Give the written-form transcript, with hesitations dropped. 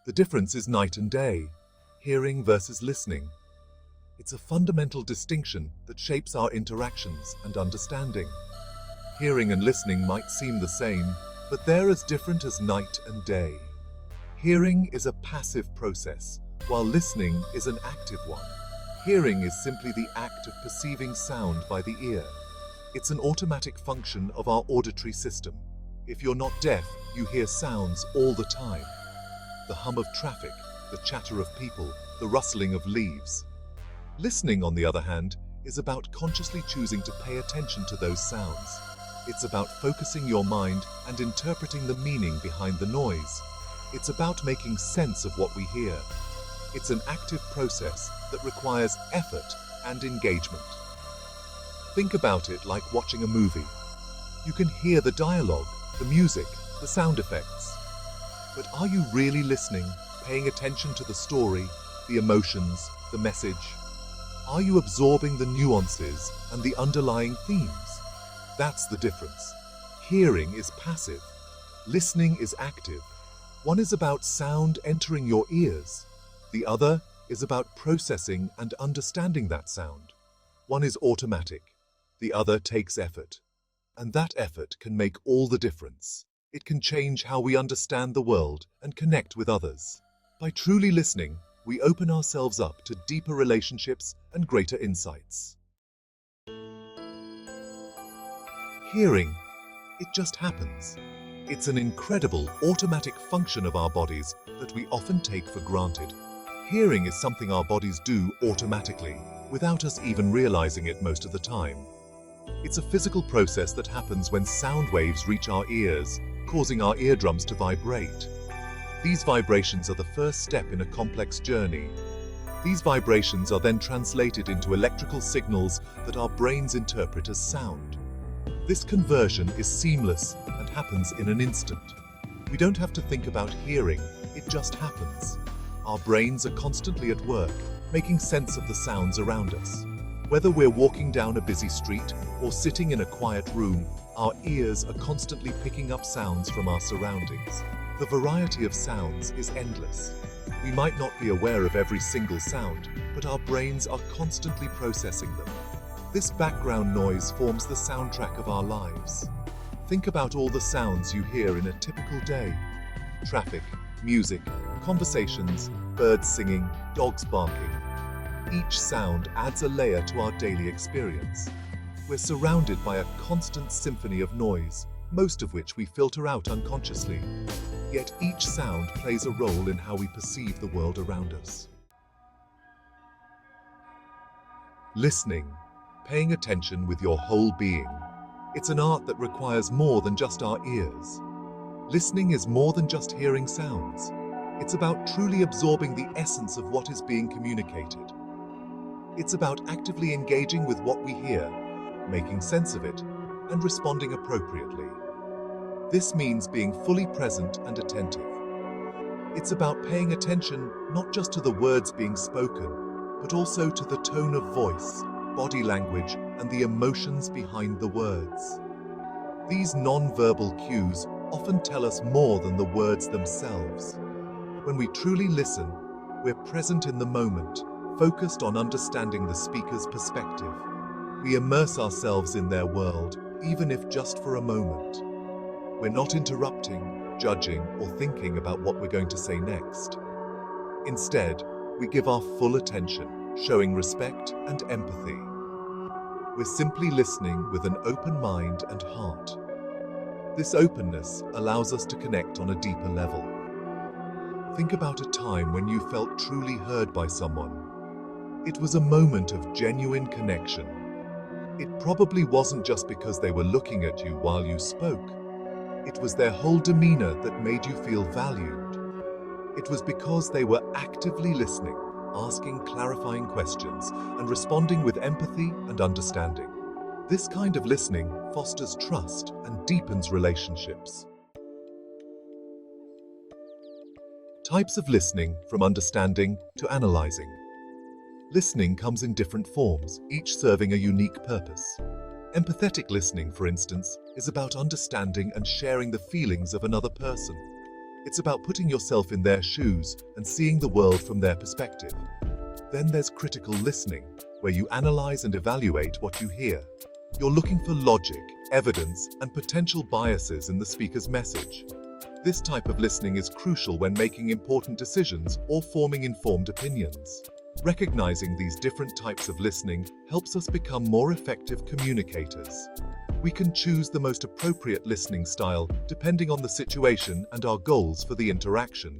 The difference is night and day, hearing versus listening. It's a fundamental distinction that shapes our interactions and understanding. Hearing and listening might seem the same, but they're as different as night and day. Hearing is a passive process, while listening is an active one. Hearing is simply the act of perceiving sound by the ear. It's an automatic function of our auditory system. If you're not deaf, you hear sounds all the time. The hum of traffic, the chatter of people, the rustling of leaves. Listening, on the other hand, is about consciously choosing to pay attention to those sounds. It's about focusing your mind and interpreting the meaning behind the noise. It's about making sense of what we hear. It's an active process that requires effort and engagement. Think about it like watching a movie. You can hear the dialogue, the music, the sound effects. But are you really listening, paying attention to the story, the emotions, the message? Are you absorbing the nuances and the underlying themes? That's the difference. Hearing is passive. Listening is active. One is about sound entering your ears. The other is about processing and understanding that sound. One is automatic. The other takes effort. And that effort can make all the difference. It can change how we understand the world and connect with others. By truly listening, we open ourselves up to deeper relationships and greater insights. Hearing, it just happens. It's an incredible automatic function of our bodies that we often take for granted. Hearing is something our bodies do automatically, without us even realizing it most of the time. It's a physical process that happens when sound waves reach our ears, causing our eardrums to vibrate. These vibrations are the first step in a complex journey. These vibrations are then translated into electrical signals that our brains interpret as sound. This conversion is seamless and happens in an instant. We don't have to think about hearing, it just happens. Our brains are constantly at work, making sense of the sounds around us. Whether we're walking down a busy street or sitting in a quiet room, our ears are constantly picking up sounds from our surroundings. The variety of sounds is endless. We might not be aware of every single sound, but our brains are constantly processing them. This background noise forms the soundtrack of our lives. Think about all the sounds you hear in a typical day. Traffic, music, conversations, birds singing, dogs barking. Each sound adds a layer to our daily experience. We're surrounded by a constant symphony of noise, most of which we filter out unconsciously. Yet each sound plays a role in how we perceive the world around us. Listening, paying attention with your whole being. It's an art that requires more than just our ears. Listening is more than just hearing sounds. It's about truly absorbing the essence of what is being communicated. It's about actively engaging with what we hear, making sense of it, and responding appropriately. This means being fully present and attentive. It's about paying attention not just to the words being spoken, but also to the tone of voice, body language, and the emotions behind the words. These non-verbal cues often tell us more than the words themselves. When we truly listen, we're present in the moment, focused on understanding the speaker's perspective. We immerse ourselves in their world, even if just for a moment. We're not interrupting, judging, or thinking about what we're going to say next. Instead, we give our full attention, showing respect and empathy. We're simply listening with an open mind and heart. This openness allows us to connect on a deeper level. Think about a time when you felt truly heard by someone. It was a moment of genuine connection. It probably wasn't just because they were looking at you while you spoke. It was their whole demeanor that made you feel valued. It was because they were actively listening, asking clarifying questions, and responding with empathy and understanding. This kind of listening fosters trust and deepens relationships. Types of listening, from understanding to analyzing. Listening comes in different forms, each serving a unique purpose. Empathetic listening, for instance, is about understanding and sharing the feelings of another person. It's about putting yourself in their shoes and seeing the world from their perspective. Then there's critical listening, where you analyze and evaluate what you hear. You're looking for logic, evidence, and potential biases in the speaker's message. This type of listening is crucial when making important decisions or forming informed opinions. Recognizing these different types of listening helps us become more effective communicators. We can choose the most appropriate listening style depending on the situation and our goals for the interaction.